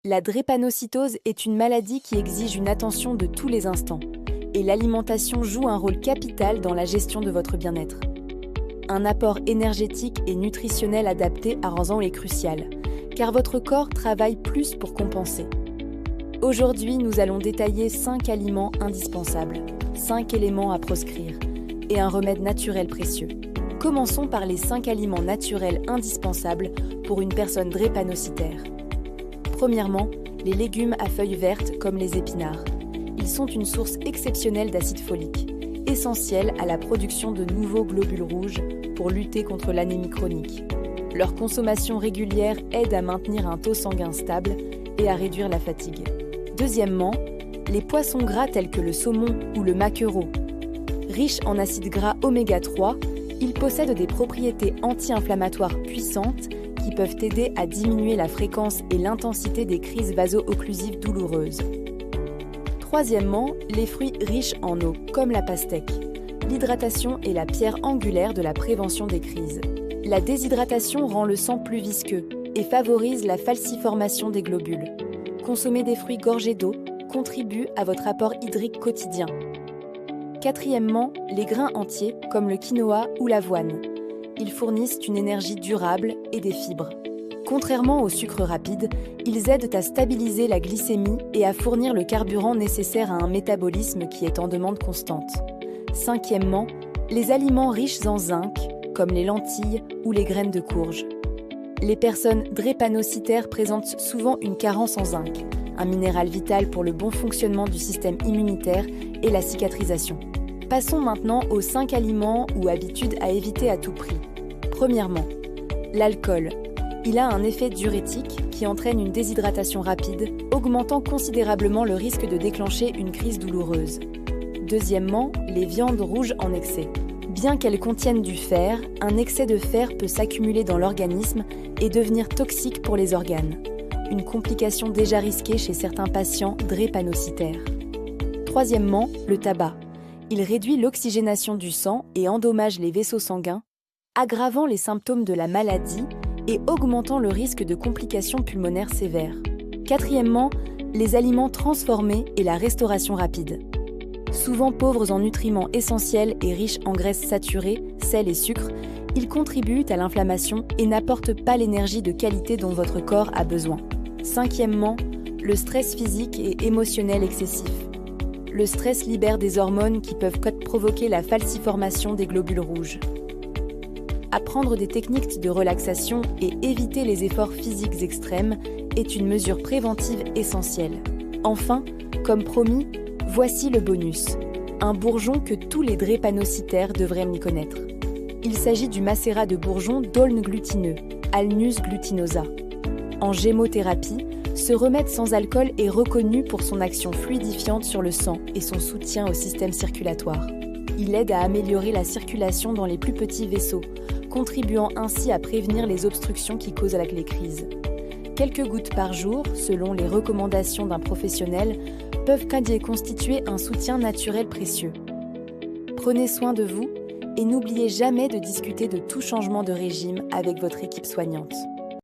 La drépanocytose est une maladie qui exige une attention de tous les instants, et l'alimentation joue un rôle capital dans la gestion de votre bien-être. Un apport énergétique et nutritionnel adapté à Ranzan est crucial, car votre corps travaille plus pour compenser. Aujourd'hui, nous allons détailler 5 aliments indispensables, 5 éléments à proscrire, et un remède naturel précieux. Commençons par les 5 aliments naturels indispensables pour une personne drépanocytaire. Premièrement, les légumes à feuilles vertes comme les épinards. Ils sont une source exceptionnelle d'acide folique, essentielle à la production de nouveaux globules rouges pour lutter contre l'anémie chronique. Leur consommation régulière aide à maintenir un taux sanguin stable et à réduire la fatigue. Deuxièmement, les poissons gras tels que le saumon ou le maquereau. Riches en acides gras oméga 3, ils possèdent des propriétés anti-inflammatoires puissantes qui peuvent aider à diminuer la fréquence et l'intensité des crises vaso-occlusives douloureuses. Troisièmement, les fruits riches en eau, comme la pastèque. L'hydratation est la pierre angulaire de la prévention des crises. La déshydratation rend le sang plus visqueux et favorise la falciformation des globules. Consommer des fruits gorgés d'eau contribue à votre apport hydrique quotidien. Quatrièmement, les grains entiers, comme le quinoa ou l'avoine. Ils fournissent une énergie durable et des fibres. Contrairement aux sucres rapides, ils aident à stabiliser la glycémie et à fournir le carburant nécessaire à un métabolisme qui est en demande constante. Cinquièmement, les aliments riches en zinc, comme les lentilles ou les graines de courge. Les personnes drépanocytaires présentent souvent une carence en zinc, un minéral vital pour le bon fonctionnement du système immunitaire et la cicatrisation. Passons maintenant aux 5 aliments ou habitudes à éviter à tout prix. Premièrement, l'alcool. Il a un effet diurétique qui entraîne une déshydratation rapide, augmentant considérablement le risque de déclencher une crise douloureuse. Deuxièmement, les viandes rouges en excès. Bien qu'elles contiennent du fer, un excès de fer peut s'accumuler dans l'organisme et devenir toxique pour les organes. Une complication déjà risquée chez certains patients drépanocytaires. Troisièmement, le tabac. Il réduit l'oxygénation du sang et endommage les vaisseaux sanguins, aggravant les symptômes de la maladie et augmentant le risque de complications pulmonaires sévères. Quatrièmement, les aliments transformés et la restauration rapide. Souvent pauvres en nutriments essentiels et riches en graisses saturées, sel et sucre, ils contribuent à l'inflammation et n'apportent pas l'énergie de qualité dont votre corps a besoin. Cinquièmement, le stress physique et émotionnel excessif. Le stress libère des hormones qui peuvent provoquer la falciformation des globules rouges. Apprendre des techniques de relaxation et éviter les efforts physiques extrêmes est une mesure préventive essentielle. Enfin, comme promis, voici le bonus, un bourgeon que tous les drépanocytaires devraient m'y connaître. Il s'agit du macérat de bourgeon d'aulne glutineux, Alnus glutinosa. En gémothérapie, ce remède sans alcool est reconnu pour son action fluidifiante sur le sang et son soutien au système circulatoire. Il aide à améliorer la circulation dans les plus petits vaisseaux, contribuant ainsi à prévenir les obstructions qui causent les crises. Quelques gouttes par jour, selon les recommandations d'un professionnel, peuvent constituer un soutien naturel précieux. Prenez soin de vous et n'oubliez jamais de discuter de tout changement de régime avec votre équipe soignante.